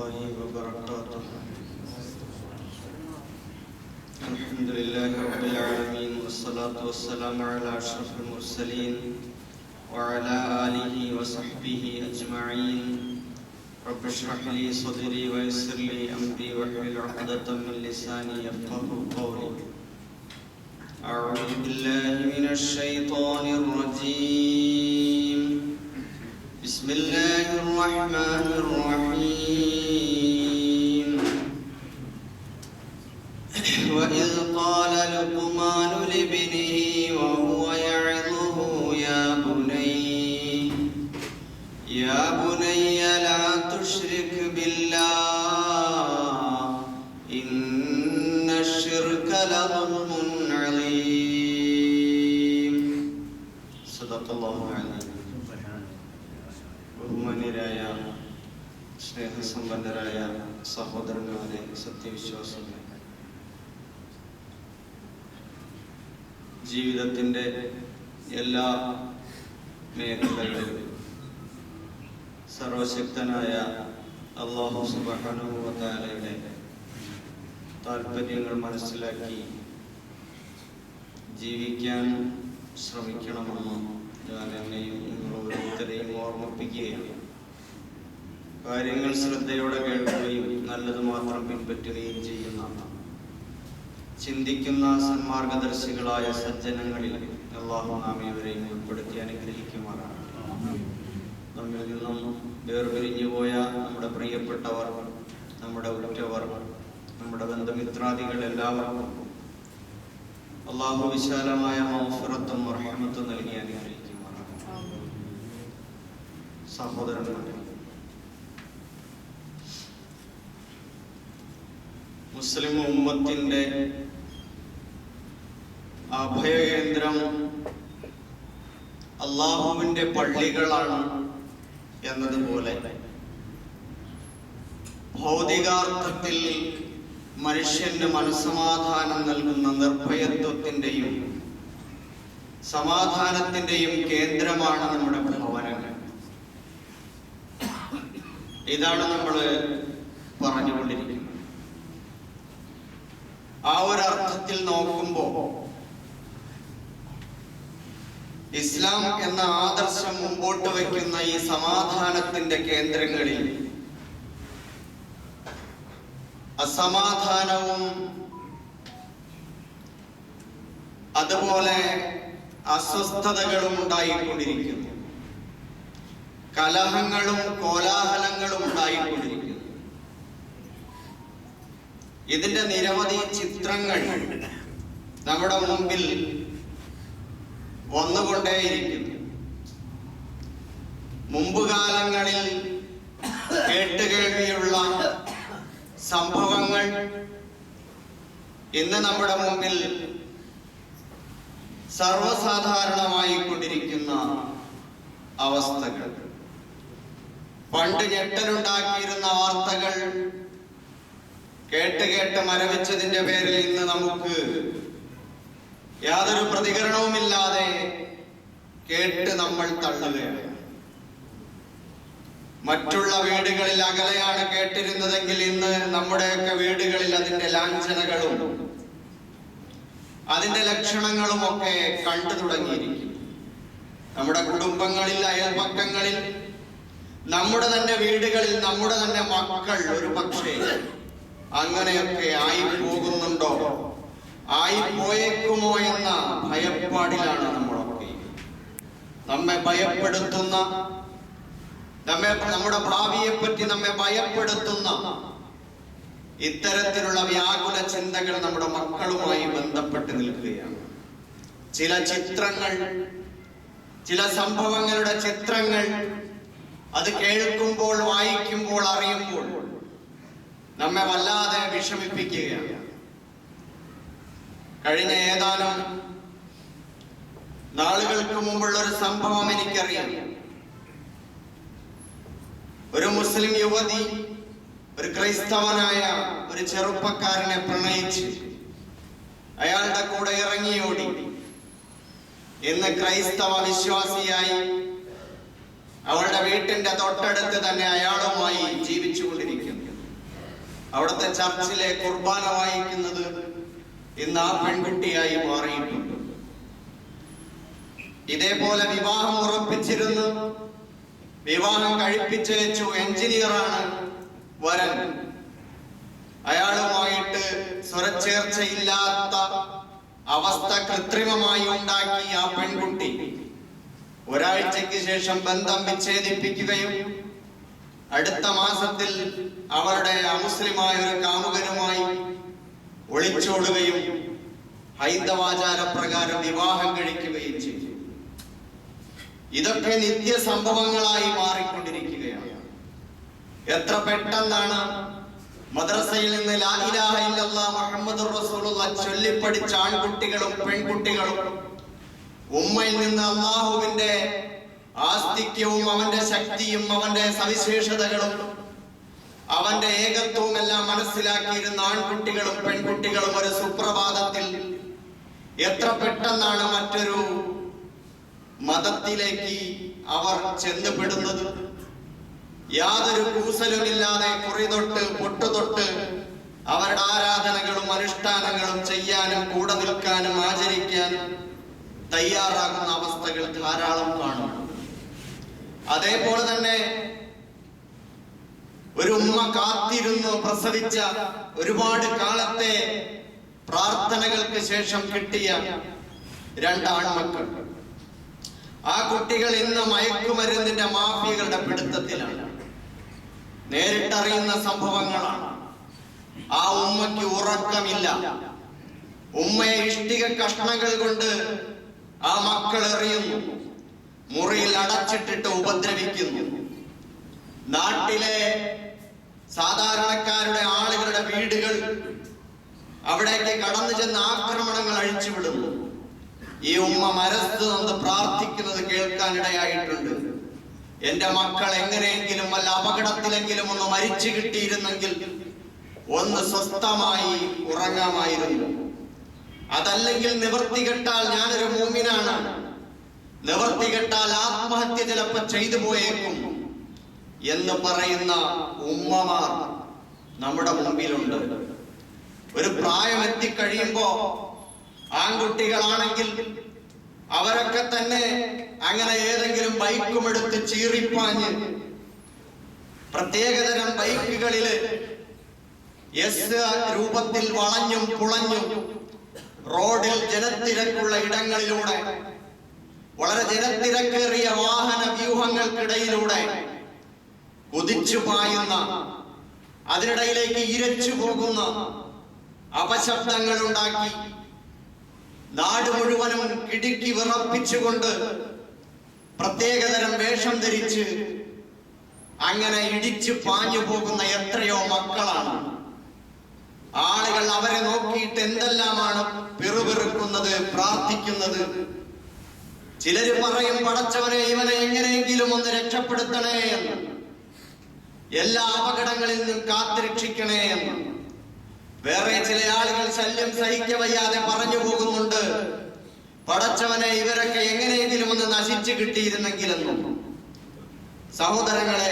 الله وبركاته. الحمد لله رب العالمين والصلاة والسلام على أشرف المرسلين وعلى آله وصحبه أجمعين. رب اشرح لي صدري ويسر لي أمري واحلل عقدة من لساني يفقهوا قولي. أعوذ بالله من الشيطان الرجيم. بسم الله الرحمن الرحيم. وإذ قال لقمان لابنه وهو يعظه يا بني لا تشرك بالله إن الشرك لظلم عظيم. صدق الله العظيم. ബഹുമാന്യരായ സ്നേഹസമ്പന്നരായ സഹോദരന്മാരെ, സത്യവിശ്വാസികളെ, ജീവിതത്തിൻ്റെ എല്ലാ മേഖലകളിലും സർവശക്തനായ അല്ലാഹു സുബ്ഹാനഹു വ തആലയുടെ താൽപര്യങ്ങൾ മനസ്സിലാക്കി ജീവിക്കാൻ ശ്രമിക്കണമെന്ന് ഞാൻ എന്നെയും നിങ്ങൾ ഓരോരുത്തരെയും ഓർമ്മിപ്പിക്കുകയാണ്. കാര്യങ്ങൾ ശ്രദ്ധയോടെ കേൾക്കുകയും നല്ലത് മാത്രം പിൻപറ്റുകയും ചെയ്യുന്ന ചിന്തിക്കുന്ന സന്മാർഗദർശികളായ സജ്ജനങ്ങളിൽ അല്ലാഹു നാം ഇവരെയും ഉൾപ്പെടുത്തി അനുഗ്രഹിക്കുമാറാണ്. നമ്മിൽ നിന്നും വേർപിരിഞ്ഞു പോയ നമ്മുടെ പ്രിയപ്പെട്ടവർ, നമ്മുടെ ഉറ്റവർ, നമ്മുടെ ബന്ധുമിത്രാദികൾ എല്ലാവർക്കും അല്ലാഹു വിശാലമായ മഗ്ഫിറത്തും റഹ്മത്തും നൽകി അനുഗ്രഹിക്കുമാറാണ്. സഹോദരന്മാരെ, മുസ്ലിം ഉമ്മത്തിന്റെ അഭയകേന്ദ്രം അല്ലാഹുവിന്റെ പള്ളികളാണ് എന്നതുപോലെ ഭൗതികാർത്ഥത്തിൽ മനുഷ്യന് മനസ്സമാധാനം നൽകുന്ന നിർഭയത്വത്തിന്റെയും സമാധാനത്തിന്റെയും കേന്ദ്രമാണ് നമ്മുടെ ഭവനങ്ങൾ. ഇതാണ് നമ്മൾ പറഞ്ഞുകൊണ്ടിരിക്കുന്നത്. ആ ഒരു അർത്ഥത്തിൽ നോക്കുമ്പോൾ ഇസ്ലാം എന്ന ആദർശം മുമ്പോട്ട് വയ്ക്കുന്ന ഈ സമാധാനത്തിന്റെ കേന്ദ്രങ്ങളിൽ അസമാധാനവും അതുപോലെ അസ്വസ്ഥതകളും ഉണ്ടായിക്കൊണ്ടിരിക്കുന്നു. കലഹങ്ങളും കോലാഹലങ്ങളും ഉണ്ടായിക്കൊണ്ടിരിക്കുന്നു. ഇതിന്റെ നിരവധി ചിത്രങ്ങൾ നമ്മുടെ മുമ്പിൽ വന്നുകൊണ്ടേയിരിക്കുന്നു. മുമ്പ് കാലങ്ങളിൽ കേട്ടുകേൾവിയുള്ള സംഭവങ്ങൾ ഇന്ന് നമ്മുടെ മുമ്പിൽ സർവ്വസാധാരണമായി കൊണ്ടിരിക്കുന്ന അവസ്ഥകൾ, പണ്ട് ഞെട്ടലുണ്ടാക്കിയിരുന്ന വാർത്തകൾ കേട്ട് മരവിച്ചതിന്റെ പേരിൽ ഇന്ന് നമുക്ക് യാതൊരു പ്രതികരണവുമില്ലാതെ കേട്ട് നമ്മൾ തള്ളുകയാണ്. മറ്റുള്ള വീടുകളിൽ അകലെയാണ് കേട്ടിരുന്നതെങ്കിൽ ഇന്ന് നമ്മുടെയൊക്കെ വീടുകളിൽ അതിന്റെ ലാഞ്ചനകളും അതിന്റെ ലക്ഷണങ്ങളും ഒക്കെ കണ്ടു തുടങ്ങിയിരിക്കും. നമ്മുടെ കുടുംബങ്ങളിൽ, അയൽപക്കങ്ങളിൽ, നമ്മുടെ തന്നെ വീടുകളിൽ നമ്മുടെ തന്നെ മക്കൾ ഒരു പക്ഷേ അങ്ങനെയൊക്കെ ആയി പോകുന്നുണ്ടോ, ആയി പോയേക്കുമോ എന്ന ഭയപ്പാടിലാണ് നമ്മളൊക്കെ. നമ്മെ ഭയപ്പെടുത്തുന്ന, നമ്മുടെ ഭാവിയെ പറ്റി നമ്മെ ഭയപ്പെടുത്തുന്ന ഇത്തരത്തിലുള്ള വ്യാകുല ചിന്തകൾ നമ്മുടെ മക്കളുമായി ബന്ധപ്പെട്ട് നിൽക്കുകയാണ്. ചില ചിത്രങ്ങൾ, ചില സംഭവങ്ങളുടെ ചിത്രങ്ങൾ അത് കേൾക്കുമ്പോൾ, വായിക്കുമ്പോൾ, അറിയുമ്പോൾ നമ്മെ വല്ലാതെ വിഷമിപ്പിക്കുകയാണ്. കഴിഞ്ഞ ഏതാനും നാളുകൾക്ക് മുമ്പുള്ള ഒരു സംഭവം എനിക്കറിയാം. ഒരു മുസ്ലിം യുവതി ഒരു ക്രൈസ്തവനായ ഒരു ചെറുപ്പക്കാരനെ പ്രണയിച്ച് അയാളുടെ കൂടെ ഇറങ്ങിയോടി. ഇന്ന് ക്രൈസ്തവ വിശ്വാസിയായി അവളുടെ വീട്ടിന്റെ തൊട്ടടുത്ത് തന്നെ അയാളുമായി ജീവിച്ചുകൊണ്ടിരിക്കുന്നു. അവിടുത്തെ ചർച്ചിലെ കുർബാന വായിക്കുന്നത് ഇന്ന് ആ പെൺകുട്ടിയായി മാറിയിട്ടുണ്ട്. ഇതേപോലെ വിവാഹം ഉറപ്പിച്ചിരുന്നു, വിവാഹം കഴിപ്പിച്ചു വെച്ചു. എഞ്ചിനീയറാണ് വരൻ. അയാളുമായിട്ട് സ്വരച്ചേർച്ചയില്ലാത്ത അവസ്ഥ കൃത്രിമമായി ഉണ്ടാക്കി ആ പെൺകുട്ടി ഒരാഴ്ചയ്ക്ക് ശേഷം ബന്ധം വിച്ഛേദിപ്പിക്കുകയും അടുത്ത മാസത്തിൽ അവളുടെ അമുസ്ലിമായ ഒരു കാമുകനുമായി ഒളിച്ചോടുകയും ഹൈന്ദവാചാര പ്രകാരം വിവാഹം കഴിക്കുകയും ചെയ്തു. ഇതൊക്കെ നിത്യ സംഭവങ്ങളായി മാറിക്കൊണ്ടിരിക്കുകയാണ്. എത്ര പെട്ടെന്നാണ് മദ്രസയിൽ നിന്ന് ലാ ഇലാഹ ഇല്ലല്ലാഹ് മുഹമ്മദുർ റസൂലുള്ളാഹ് ചൊല്ലിപ്പടിച്ച ആൺകുട്ടികളും പെൺകുട്ടികളും ഉമ്മയിൽ നിന്ന് അള്ളാഹുവിന്റെ ആസ്തിക്യവും അവന്റെ ശക്തിയും അവന്റെ സവിശേഷതകളും അവന്റെ ഏകത്വവും എല്ലാം മനസ്സിലാക്കിയിരുന്ന ആൺകുട്ടികളും പെൺകുട്ടികളും ഒരു സുപ്രഭാതത്തിൽ എത്ര പെട്ടെന്നാണ് മറ്റൊരു മതത്തിലേക്ക് അവർ ചെന്നുപെടുന്നത്. യാതൊരു കൂസലുമില്ലാതെ കുറി തൊട്ട് പൊട്ടുതൊട്ട് അവരുടെ ആരാധനകളും അനുഷ്ഠാനങ്ങളും ചെയ്യാനും കൂടെ നിൽക്കാനും ആചരിക്കാനും തയ്യാറാകുന്ന അവസ്ഥകൾ ധാരാളം കാണും. അതേപോലെ തന്നെ ഒരു ഉമ്മ കാത്തിരുന്നു പ്രസവിച്ച ഒരുപാട് കാലത്തെ പ്രാർത്ഥനകൾക്ക് ശേഷം കിട്ടിയ 2 ആൺമക്കൾ. ആ കുട്ടികൾ ഇന്ന് മയക്കുമരുന്നിന്റെ മാഫിയകളുടെ പിടുത്തത്തിലാണ്. നേരിട്ടറിയുന്ന സംഭവങ്ങളാണ്. ആ ഉമ്മയ്ക്ക് ഉറക്കമില്ല. ഉമ്മയെ ഇഷ്ടിക കഷ്ണങ്ങൾ കൊണ്ട് ആ മക്കൾ എറിയുന്നു, മുറിയിൽ അടച്ചിട്ടിട്ട് ഉപദ്രവിക്കുന്നു. നാട്ടിലെ സാധാരണക്കാരുടെ ആളുകളുടെ വീടുകൾ അവിടേക്ക് കടന്നു ചെന്ന് ആക്രമണങ്ങൾ അഴിച്ചുവിടുന്നു. ഈ ഉമ്മ മനസ്സ് നൊന്ന് പ്രാർത്ഥിക്കുന്നത് കേൾക്കാനിടയായിട്ടുണ്ട്. എന്റെ മക്കൾ എങ്ങനെയെങ്കിലും വല്ല അപകടത്തിലെങ്കിലും ഒന്ന് മരിച്ചു കിട്ടിയിരുന്നെങ്കിൽ ഒന്ന് സ്വസ്ഥമായി ഉറങ്ങാമായിരുന്നു. അതല്ലെങ്കിൽ നിവർത്തി കെട്ടാൽ ഞാനൊരു മൂമിനാണ്, നിവർത്തി കെട്ടാൽ ആത്മഹത്യ ചിലപ്പോൾ ചെയ്തു പോയേക്കും എന്ന് പറയുന്ന ഉമ്മമാർ നമ്മുടെ മുമ്പിലുണ്ട്. ഒരു പ്രായം എത്തിക്കഴിയുമ്പോ ആൺകുട്ടികളാണെങ്കിൽ അവരൊക്കെ തന്നെ അങ്ങനെ ഏതെങ്കിലും ബൈക്കുമെടുത്ത് ചീറിപ്പാഞ്ഞ് പ്രത്യേകതരം ബൈക്കുകളില് എസ് രൂപത്തിൽ വളഞ്ഞും പുളഞ്ഞും റോഡിൽ ജനത്തിരക്കുള്ള ഇടങ്ങളിലൂടെ വളരെ ജനത്തിരക്കേറിയ വാഹന വ്യൂഹങ്ങൾക്കിടയിലൂടെ കുതിച്ചു പായുന്ന, അതിനിടയിലേക്ക് ഇരച്ചു പോകുന്ന, അപശബ്ദങ്ങൾ ഉണ്ടാക്കി നാട് മുഴുവനും കിടുക്കി വിറപ്പിച്ചുകൊണ്ട് പ്രത്യേകതരം വേഷം ധരിച്ച് അങ്ങനെ ഇടിച്ചു പാഞ്ഞു പോകുന്ന എത്രയോ മക്കളാണ്. ആളുകൾ അവരെ നോക്കിയിട്ട് എന്തെല്ലാമാണ് പിറുപിറുക്കുന്നത്, പ്രാർത്ഥിക്കുന്നത്. ചിലര് പറയും, പടച്ചവനെ ഇവനെ എങ്ങനെയെങ്കിലും ഒന്ന് രക്ഷപ്പെടുത്തണേ എന്ന്, എല്ലാ അപകടങ്ങളിൽ നിന്നും കാത്തുരക്ഷിക്കണേ എന്ന്. വേറെ ചില ആളുകൾ ശല്യം സഹിക്കവയ്യാതെ പറഞ്ഞു പോകുന്നുണ്ട്, പടച്ചവനെ ഇവരൊക്കെ എങ്ങനെയെങ്കിലും ഒന്ന് നശിച്ചു കിട്ടിയിരുന്നെങ്കിലെന്നും. സഹോദരങ്ങളെ,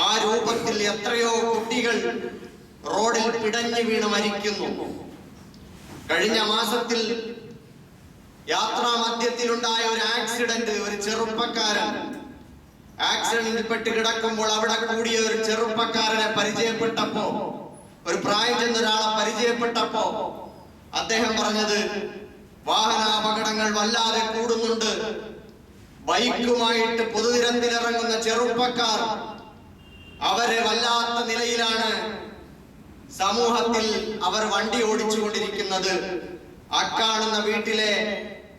ആ രൂപത്തിൽ എത്രയോ കുട്ടികൾ റോഡിൽ പിടഞ്ഞു വീണ് മരിക്കുന്നു. കഴിഞ്ഞ മാസത്തിൽ യാത്രാ മധ്യത്തിലുണ്ടായ ഒരു ആക്സിഡന്റ്, ഒരു ചെറുപ്പക്കാരൻ ആക്സിഡന്റിൽപ്പെട്ട് കിടക്കുമ്പോൾ അവിടെ കൂടിയ ഒരു ചെറുപ്പക്കാരനെ പരിചയപ്പെട്ടപ്പോ, ഒരു പ്രായം ചെന്ന ഒരാളെ പരിചയപ്പെട്ടപ്പോ അദ്ദേഹം പറഞ്ഞത്, വാഹനാപകടങ്ങൾ വല്ലാതെ കൂടുന്നുണ്ട്, ബൈക്കുമായിട്ട് പൊതുനിരത്തിലിറങ്ങുന്ന ചെറുപ്പക്കാർ അവരെ വല്ലാത്ത നിലയിലാണ് സമൂഹത്തിൽ അവർ വണ്ടി ഓടിച്ചുകൊണ്ടിരിക്കുന്നത്. അക്കാണുന്ന വീട്ടിലെ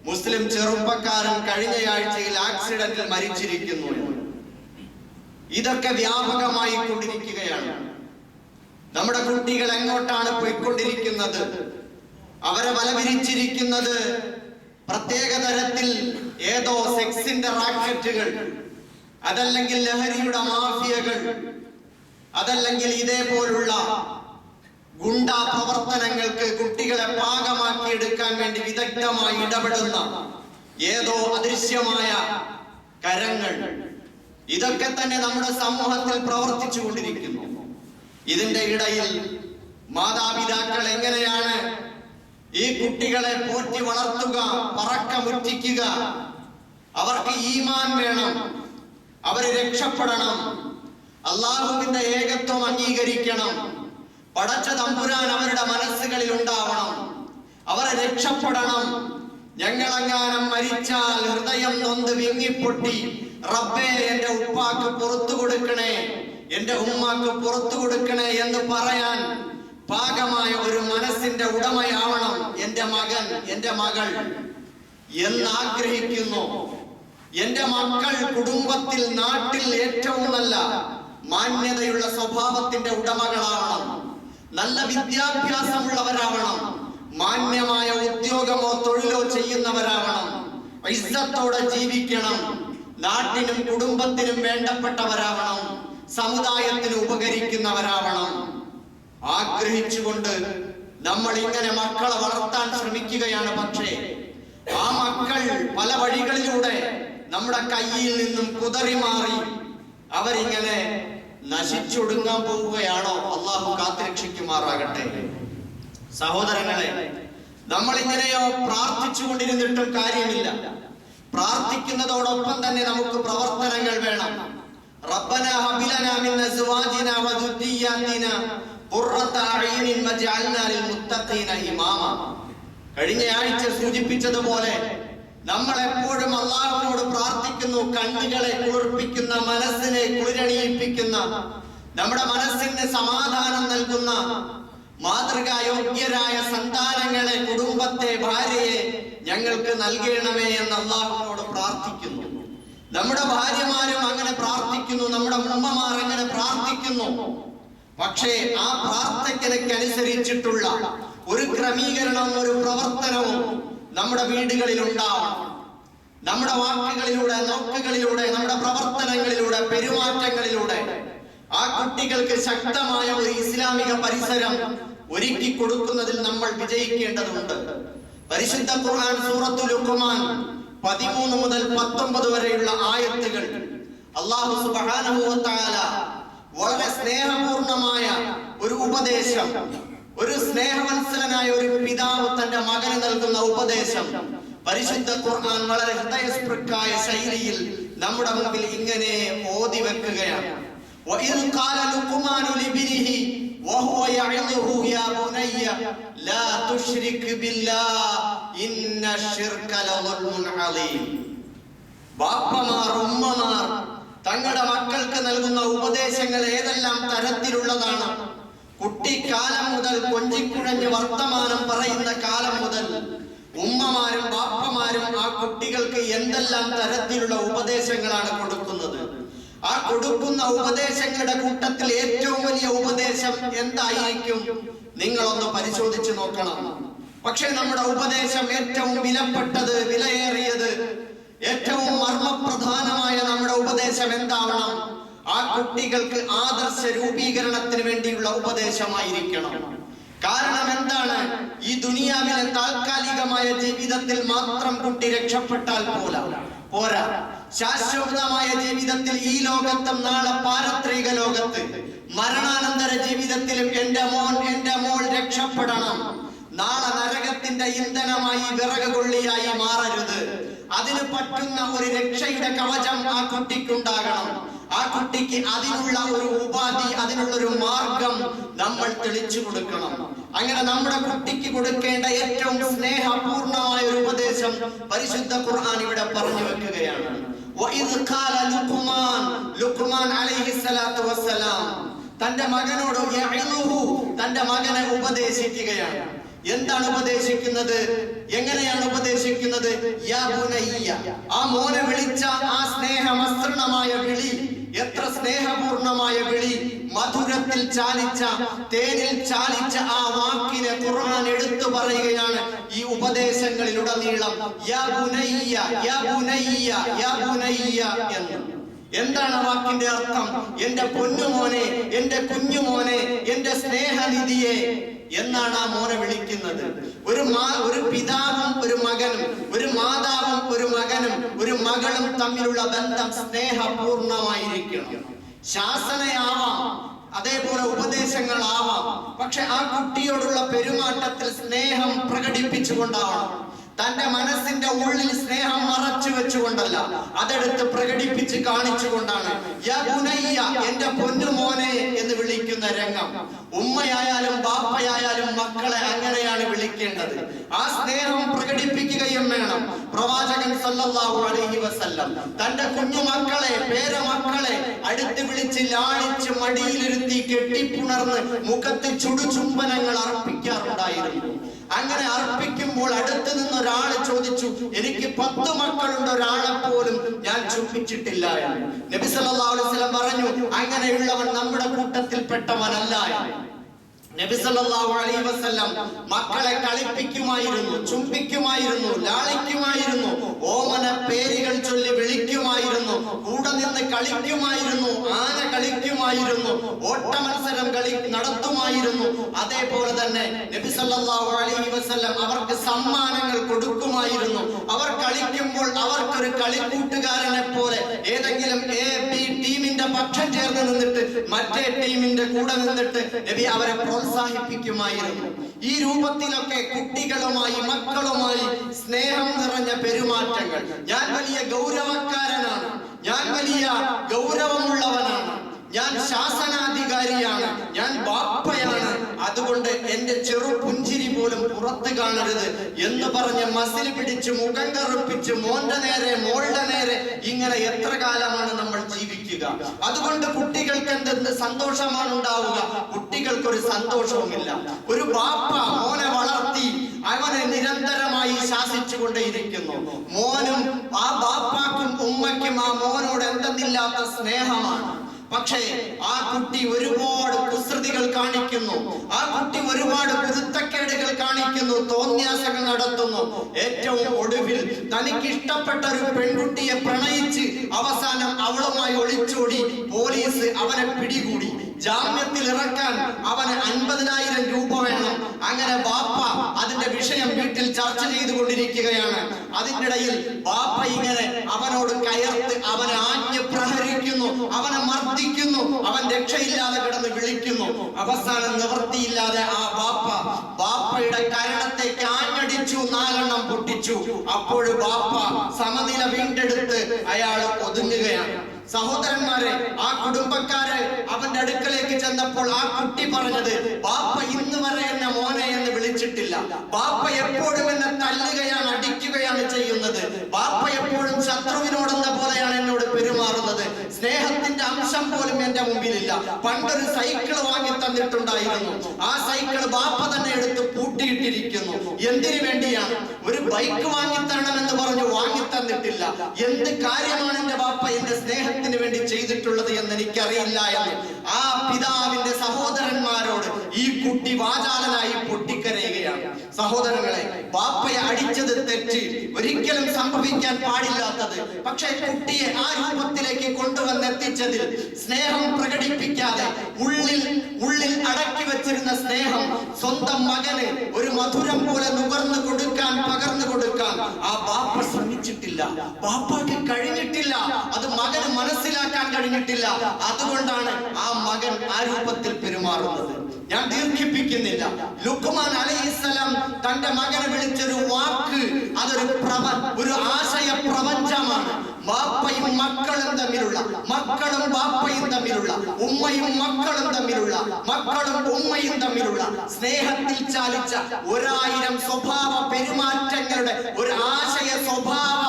മുസ്ലിം ചെറുപ്പക്കാരൻ കഴിഞ്ഞയാഴ്ചയിൽ ആക്സിഡന്റിൽ മരിച്ചിരിക്കുന്നു. ഇതൊക്കെ വ്യാപകമായി കൊണ്ടിരിക്കുകയാണ്. നമ്മുടെ കുട്ടികൾ എങ്ങോട്ടാണ് പോയിക്കൊണ്ടിരിക്കുന്നത്? അവരെ വലവിരിച്ചിരിക്കുന്നത് പ്രത്യേക തരത്തിൽ ഏതോ സെക്സിന്റെ റാക്കറ്റുകൾ, അതല്ലെങ്കിൽ ലഹരിയുടെ മാഫിയകൾ, അതല്ലെങ്കിൽ ഇതേപോലുള്ള ഗുണ്ടാ പ്രവർത്തനങ്ങൾക്ക് കുട്ടികളെ പാകമാക്കിയെടുക്കാൻ വേണ്ടി വിദഗ്ധമായി ഇടപെടുന്ന ഏതോ അദൃശ്യമായ കരങ്ങൾ. ഇതൊക്കെ തന്നെ നമ്മുടെ സമൂഹത്തിൽ പ്രവർത്തിച്ചു കൊണ്ടിരിക്കുന്നു. ഇതിന്റെ ഇടയിൽ മാതാപിതാക്കൾ എങ്ങനെയാണ് ഈ കുട്ടികളെ പോറ്റി വളർത്തുക, പറക്കമുറ്റിക്കുക? അവർക്ക് ഈമാൻ വേണം, അവര് രക്ഷപ്പെടണം, അള്ളാഹുവിന്റെ ഏകത്വം അംഗീകരിക്കണം, പടച്ച തമ്പുരാൻ അവരുടെ മനസ്സുകളിൽ ഉണ്ടാവണം, അവരെ രക്ഷപ്പെടണം. ഞങ്ങളെങ്ങാനും മരിച്ചാൽ ഹൃദയം നൊന്ത് വിങ്ങിപ്പൊട്ടി റബ്ബേ എന്റെ ഉപ്പാക്ക് പുറത്തു കൊടുക്കണേ, എന്റെ ഉമ്മാക്ക് പുറത്തു കൊടുക്കണേ എന്ന് പറയാൻ പാകമായ ഒരു മനസ്സിന്റെ ഉടമയാവണം എന്റെ മകൻ, എന്റെ മകൾ എന്നാഗ്രഹിക്കുന്നു. എന്റെ മക്കൾ കുടുംബത്തിൽ, നാട്ടിൽ ഏറ്റവും നല്ല മാന്യതയുള്ള സ്വഭാവത്തിന്റെ ഉടമകളാവണം, നല്ല വിദ്യാഭ്യാസമുള്ളവരാവണം, മാന്യമായ ഉദ്യോഗമോ തൊഴിലോ ചെയ്യുന്നവരാവണം, ഇസ്സത്തോടെ ജീവിക്കണം, നാട്ടിനും കുടുംബത്തിനും വേണ്ടപ്പെട്ടവരാവണം, സമുദായത്തിന് ഉപകരിക്കുന്നവരാവണം. ആഗ്രഹിച്ചുകൊണ്ട് നമ്മൾ ഇങ്ങനെ മക്കളെ വളർത്താൻ ശ്രമിക്കുകയാണ്. പക്ഷേ ആ മക്കൾ പല വഴികളിലൂടെ നമ്മുടെ കയ്യിൽ നിന്നും കുതറിമാറി അവരിങ്ങനെ നശിച്ചൊടുങ്ങാൻ പോവുകയാണോ? അള്ളാഹു കാത്തുരക്ഷിക്കുമാറാകട്ടെ. സഹോദരങ്ങളെ, നമ്മൾ ഇങ്ങനെയോ പ്രാർത്ഥിച്ചു കൊണ്ടിരുന്നിട്ടും കാര്യമില്ല. പ്രാർത്ഥിക്കുന്നതോടൊപ്പം തന്നെ നമുക്ക് പ്രവർത്തനങ്ങൾ വേണം. റബ്ബനാ ഹബ് ലനാ മിൻ അസ്വാജിനാ വ ദുർരിയ്യാതിനാ ഖുർറത അഅ്യുനിൻ വജഅൽനാ ലിൽ മുത്തഖീന ഇമാമ. കഴിഞ്ഞ ആഴ്ച സൂചിപ്പിച്ചതുപോലെ നമ്മൾ എപ്പോഴും അല്ലാഹുവിനോട് പ്രാർത്ഥിക്കുന്നു. കണ്ണുകളെ കുളിർപ്പിക്കുന്ന, മനസ്സിനെ കുളിരണിയിപ്പിക്കുന്ന, നമ്മുടെ മനസ്സിന് സമാധാനം നൽകുന്ന മാതൃകായോഗ്യരായ സന്താനങ്ങളെ, കുടുംബത്തെ, ഭാര്യയെ ഞങ്ങൾക്ക് നൽകണമേ എന്ന് അല്ലാഹുവിനോട് പ്രാർത്ഥിക്കുന്നു. നമ്മുടെ ഭാര്യമാരും അങ്ങനെ പ്രാർത്ഥിക്കുന്നു, നമ്മുടെ ഉമ്മമാർ അങ്ങനെ പ്രാർത്ഥിക്കുന്നു. പക്ഷേ ആ പ്രാർത്ഥനയ്ക്കനുസരിച്ചിട്ടുള്ള ഒരു ക്രമീകരണവും ഒരു പ്രവർത്തനവും നമ്മുടെ വീടുകളിൽ ഉണ്ടാവണം. നമ്മുടെ വാക്കുകളിലൂടെ, നോക്കുകളിലൂടെ, നമ്മുടെ പ്രവർത്തനങ്ങളിലൂടെ, പെരുമാറ്റങ്ങളിലൂടെ ആ കുട്ടികൾക്ക് ശക്തമായ ഒരു ഇസ്ലാമിക പരിസരം ഒരുക്കി കൊടുക്കുന്നതിൽ നമ്മൾ വിജയിക്കേണ്ടതുണ്ട്. പരിശുദ്ധ ഖുർആൻ സൂറത്തുൽ ലുഖ്മാൻ 13 മുതൽ 19 വരെയുള്ള ആയത്തുകൾ അല്ലാഹു സുബ്ഹാനഹു വ തആല വളരെ സ്നേഹപൂർണമായ ഒരു ഉപദേശം, ഒരു സ്നേഹവത്സലനായ ഒരു പിതാവ് തന്റെ മകന് നൽകുന്ന ഉപദേശം പരിശുദ്ധ ഖുർആൻ വളരെ ഹൃദയസ്പൃക്കായ ശൈലിയിൽ നമ്മുടെ മുമ്പിൽ ഇങ്ങനെ ഓതി വെക്കുകയാണ്. وَإِذْ قَالَ لُقْمَانُ لِابْنِهِ وَهُوَ يَعِظُهُ يَا بُنَيَّ لَا تُشْرِكْ بِاللَّهِ إِنَّ الشِّرْكَ لَظُلْمٌ عَظِيمٌ. ബാപ്പമാർ, ഉമ്മമാർ തങ്ങളുടെ മക്കൾക്ക് നൽകുന്ന ഉപദേശങ്ങൾ ഏതെല്ലാം തരത്തിലുള്ളതാണ്? കുട്ടിക്കാലം മുതൽ കൊഞ്ചിക്കുഴഞ്ഞ് വർത്തമാനം പറയുന്ന കാലം മുതൽ ഉമ്മമാരും ബാപ്പമാരും ആ കുട്ടികൾക്ക് എന്തെല്ലാം തരത്തിലുള്ള ഉപദേശങ്ങളാണ് കൊടുക്കുന്നത്? ആ കൊടുക്കുന്ന ഉപദേശങ്ങളുടെ കൂട്ടത്തിൽ ഏറ്റവും വലിയ ഉപദേശം എന്തായിരിക്കും? നിങ്ങളൊന്ന് പരിശോധിച്ച് നോക്കണം. പക്ഷെ നമ്മുടെ ഉപദേശം ഏറ്റവും വിലപ്പെട്ടത്, വിലയേറിയത്, ഏറ്റവും മർമ്മപ്രധാനമായ നമ്മുടെ ഉപദേശം എന്താവണം? ആ കുട്ടികൾക്ക് ആദർശ രൂപീകരണത്തിന് വേണ്ടിയുള്ള ഉപദേശമായിരിക്കണം. കാരണം എന്താണ്? ഈ ദുനിയാവിലെ താൽക്കാലികമായ ജീവിതത്തിൽ മാത്രം കുട്ടി രക്ഷപ്പെട്ടാൽ പോരാ. ശാശ്വതമായ ജീവിതത്തിൽ, ഈ ലോകത്തും നാളെ പാരത്രിക ലോകത്ത്, മരണാനന്തര ജീവിതത്തിലും എന്റെ മോൻ, എന്റെ മോൾ രക്ഷപ്പെടണം. നാളെ നരകത്തിന്റെ ഇന്ധനമായി, വിറക് കൊള്ളിയായി മാറരുത്. അതിന് പറ്റുന്ന ഒരു രക്ഷയുടെ കവചം ആ കുട്ടിക്കുണ്ടാകണം. ആ കുട്ടിക്ക് അതിനുള്ള ഒരു ഉപാധി, അതിനുള്ള ഒരു മാർഗം നമ്മൾ തെളിച്ചു കൊടുക്കണം. അങ്ങനെ നമ്മുടെ കുട്ടിക്ക് കൊടുക്കേണ്ട ഏറ്റവും സ്നേഹപൂർണമായ ഒരു ഉപദേശം പരിശുദ്ധ ഖുർആൻ ഇവിടെ പറഞ്ഞു വെക്കുകയാണ്. وَإِذْ قَالَ ലുഖ്മാൻ അലൈഹിസ്സലാത്തു വസ്സലാം തന്റെ മകനോട് യഅ്ലുഹു, തന്റെ മകനെ ഉപദേശിക്കുകയാണ്. എന്താണ് ഉപദേശിക്കുന്നത്? എങ്ങനെയാണ് ഉപദേശിക്കുന്നത്? യാ ബുനയ്യ, ആ മോനെ വിളിച്ച ആ സ്നേഹമസൃണമായ വിളി, എത്ര സ്നേഹപൂർണമായ വിളി! മധുരത്തിൽ ചാലിച്ച, തേനിൽ ചാലിച്ച ആ വാക്കിനെ ഖുർആൻ എടുത്തു പറയുകയാണ് ഈ ഉപദേശങ്ങളിലുടനീളം. യാ ബുനയ്യ, യാ ബുനയ്യ, യാ ബുനയ്യ എന്ന്. എന്താണ് വാക്കിന്റെ അർത്ഥം? എന്റെ പൊന്നുമോനെ, എന്റെ കുഞ്ഞുമോനെ, എന്റെ സ്നേഹനിധിയെ എന്നാണ് ആ മോനെ വിളിക്കുന്നത്. ഒരു പിതാവും ഒരു മകനും, ഒരു മാതാവും ഒരു മകനും, ഒരു മകളും തമ്മിലുള്ള ബന്ധം സ്നേഹപൂർണമായിരിക്കണം. ശാസനയാവാം, അതേപോലെ ഉപദേശങ്ങളാവാം. പക്ഷെ ആ കുട്ടിയോടുള്ള പെരുമാറ്റത്തിൽ സ്നേഹം പ്രകടിപ്പിച്ചുകൊണ്ടാവണം. തന്റെ മനസ്സിന്റെ ഉള്ളിൽ സ്നേഹം മറച്ചു വെച്ചുകൊണ്ടല്ല, അതെടുത്ത് പ്രകടിപ്പിച്ച് കാണിച്ചുകൊണ്ടാണ്. യാ ബുനയ്യ, എന്റെ പൊന്നുമോനെ എന്ന് വിളിക്കുന്ന രംഗം. ഉമ്മയായാലും ബാപ്പയായാലും മക്കളെ അങ്ങനെയാണ് വിളിക്കേണ്ടത്. ആ സ്നേഹം പ്രകടിപ്പിക്കുകയും വേണം. പ്രവാചകൻ സല്ലല്ലാഹു അലൈഹി വസല്ലം തന്റെ കുഞ്ഞുമക്കളെ, പേരമക്കളെ അടുത്ത് വിളിച്ച് ലാളിച്ച് മടിയിലിരുത്തി കെട്ടിപ്പുണർന്ന് മുഖത്ത് ചുടുചുംബനങ്ങൾ അർപ്പിക്കാറുണ്ടായിരുന്നു. അങ്ങനെ അർപ്പിക്കുമ്പോൾ അടുത്ത് നിന്ന് ഒരാൾ ചോദിച്ചു, എനിക്ക് 10 മക്കളുണ്ട്, ഒരാളെ പോലും ഞാൻ ചുംബിച്ചിട്ടില്ല എന്ന്. നബി സല്ലല്ലാഹു അലൈഹി വസല്ലം പറഞ്ഞു, അങ്ങനെയുള്ളവൻ നമ്മുടെ കൂട്ടത്തിൽ പെട്ടവനല്ല. നബി സല്ലല്ലാഹു അലൈഹി വസല്ലം മക്കളെ കളിപ്പിക്കുമായിരുന്നു, ചുംബിക്കുമായിരുന്നു, ലാളിക്കുമായിരുന്നു, ഓമന പേരുകൾ ചൊല്ലി വിളിക്കുമായിരുന്നു, കൂടെ നിന്ന് കളിക്കുമായിരുന്നു, ആന കളിക്കുമായിരുന്നു, ഓട്ട മത്സരം നടത്തുമായിരുന്നു. അതേപോലെ തന്നെ നബി സല്ലല്ലാഹു അലൈഹി വസല്ലം അവർക്ക് സമ്മാനങ്ങൾ കൊടുക്കുമായിരുന്നു. അവർ കളിക്കുമ്പോൾ അവർക്കൊരു കളിക്കൂട്ടുകാരനെ പോലെ ഏതെങ്കിലും A-B ടീമിന്റെ പക്ഷം ചേർന്ന് നിന്നിട്ട് മറ്റേ ടീമിന്റെ കൂടെ നിന്നിട്ട് നബി അവരെ പ്രോത്സാഹിപ്പിക്കുമായിരുന്നു. ഈ രൂപത്തിലൊക്കെ കുട്ടികളുമായി, മക്കളുമായി സ്നേഹം നിറഞ്ഞ പെരുമാറ്റങ്ങൾ. ഞാൻ വലിയ ഗൗരവക്കാരനാണ്, ഞാൻ വലിയ ഗൗരവമുള്ളവനാണ്, ഞാൻ ശാസനാധികാരിയാണ്, ഞാൻ ബാപ്പയാണ്, അതുകൊണ്ട് എന്റെ ചെറു പുഞ്ചിരി പോലും പുറത്ത് കാണരുത് എന്ന് പറഞ്ഞ് മസിൽ പിടിച്ച് മുഖം കറുപ്പിച്ച് മോന്റെ നേരെ മോളുടെ നേരെ ഇങ്ങനെ എത്ര കാലമാണ് നമ്മൾ ജീവിക്കുക? അതുകൊണ്ട് കുട്ടികൾക്ക് എന്തെന്ത് സന്തോഷമാണ് ഉണ്ടാവുക? കുട്ടികൾക്കൊരു സന്തോഷവുമില്ല. ഒരു ബാപ്പ മോനെ വളർത്തി അവനെ നിരന്തരമായി ശാസിച്ചു കൊണ്ടേയിരിക്കുന്നു. മോനും ആ ബാപ്പാക്കും ഉമ്മയ്ക്കും ആ മോനോട് എന്തെന്നില്ലാത്ത സ്നേഹമാണ്. പക്ഷേ ആ കുട്ടി ഒരുപാട് കുസൃതികൾ കാണിക്കുന്നു, ആ കുട്ടി ഒരുപാട് കുരുത്തക്കേടുകൾ കാണിക്കുന്നു, തോന്നിയാസങ്ങൾ നടത്തുന്നു. ഏറ്റവും ഒടുവിൽ തനിക്ക് ഇഷ്ടപ്പെട്ട ഒരു പെൺകുട്ടിയെ പ്രണയിച്ച് അവസാനം അവളുമായി ഒളിച്ചോടി പോലീസ് അവനെ പിടികൂടി. ജാമ്യത്തിൽ ഇറക്കാൻ അവന് 50,000 രൂപ വേണം. അങ്ങനെ ബാപ്പ അതിന്റെ വിഷയം വീട്ടിൽ ചർച്ച ചെയ്തുകൊണ്ടിരിക്കുകയാണ്. അതിനിടയിൽ ബാപ്പ ഇങ്ങനെ അവനോട് കയർത്ത് അവനെ ആഞ്ഞ് പ്രഹരിക്കുന്നു, അവനെ മർദ്ദിക്കുന്നു, അവൻ രക്ഷയില്ലാതെ കിടന്ന് വിളിക്കുന്നു. അവസാനം നിവൃത്തിയില്ലാതെ ആ ബാപ്പയുടെ കരണത്തേക്ക് ആഞ്ഞടിച്ചു, 4 എണ്ണം പൊട്ടിച്ചു. അപ്പോൾ ബാപ്പ സമനില വീണ്ടെടുത്ത് അയാൾ ഒതുങ്ങുകയാണ്. സഹോദരന്മാരെ, ആ കുടുംബക്കാര് അവന്റെ അടുക്കലേക്ക് ചെന്നപ്പോൾ ആ കുട്ടി പറഞ്ഞത്, ബാപ്പ ഇന്ന് വരെ എന്നെ മോനെ എന്ന് വിളിച്ചിട്ടില്ല, ബാപ്പ എപ്പോഴും എന്നെ തല്ലുകയാണ്, അടിക്കുകയാണ് ചെയ്യുന്നത്, ബാപ്പ എപ്പോഴും ശത്രുവിനോടെന്ന പോലെയാണ് എന്നോട് പെരുമാറുന്നത്, സ്നേഹത്തിന്റെ അംശം പോലും എന്റെ മുമ്പിലില്ല. പണ്ടൊരു സൈക്കിൾ വാങ്ങി തന്നിട്ടുണ്ടായിരുന്നു, ആ സൈക്കിൾ ബാപ്പ തന്നെ എടുത്ത് പൂട്ടിയിട്ടിരിക്കുന്നു. എന്തിനു വേണ്ടിയാണ്? ഒരു ബൈക്ക് വാങ്ങിത്തരണമെന്ന് പറഞ്ഞു വാങ്ങി തന്നിട്ടില്ല. എന്ത് കാര്യമാണ് എന്റെ ബാപ്പ എന്റെ സ്നേഹത്തിന് വേണ്ടി ചെയ്തിട്ടുള്ളത് എന്ന് എനിക്കറിയില്ല എന്ന് ആ പിതാവിന്റെ സഹോദരന്മാരോട് ഈ കുട്ടി വാചാലനായി പൊട്ടിക്കരയുകയാണ്. സഹോദരങ്ങളെ, ബാപ്പയെ അടിച്ചത് തെറ്റ്, ഒരിക്കലും സംഭവിക്കാൻ പാടില്ലാത്തത്. പക്ഷേ കുട്ടിയെ ആ രൂപത്തിലേക്ക് കൊണ്ടുവന്നെത്തിച്ചതിൽ സ്നേഹം പ്രകടിപ്പിക്കാതെ ഉള്ളിൽ അടക്കി വെച്ചിരുന്ന സ്നേഹം സ്വന്തം മകന് ഒരു മധുരം പോലെ നുകർന്നു കൊടുക്കാൻ, പകർന്നു കൊടുക്കാൻ ആ ബാപ്പ ശ്രമിച്ചിട്ടില്ല. ബാപ്പയ്ക്ക് കഴിഞ്ഞിട്ടില്ല, അത് മകന് മനസ്സിലാക്കാൻ കഴിഞ്ഞിട്ടില്ല. അതുകൊണ്ടാണ് ആ മകൻ ആ രൂപത്തിൽ പെരുമാറുന്നത്. ഞാൻ ദീർഘിപ്പിക്കുന്നില്ല. ലുഖ്മാൻ അലൈഹിസ്സലാം തന്റെ മകനെ വിളിച്ചൊരു വാക്ക്, അതൊരു ആശയ പ്രപഞ്ചമാണ്. ബാപ്പയും മക്കളും തമ്മിലുള്ള, മക്കളും ബാപ്പയും തമ്മിലുള്ള, ഉമ്മയും മക്കളും തമ്മിലുള്ള, മക്കളും ഉമ്മയും തമ്മിലുള്ള സ്നേഹത്തിൽ ചാലിച്ച 1000 സ്വഭാവ പെരുമാറ്റങ്ങളുടെ ഒരു ആശയ സ്വഭാവ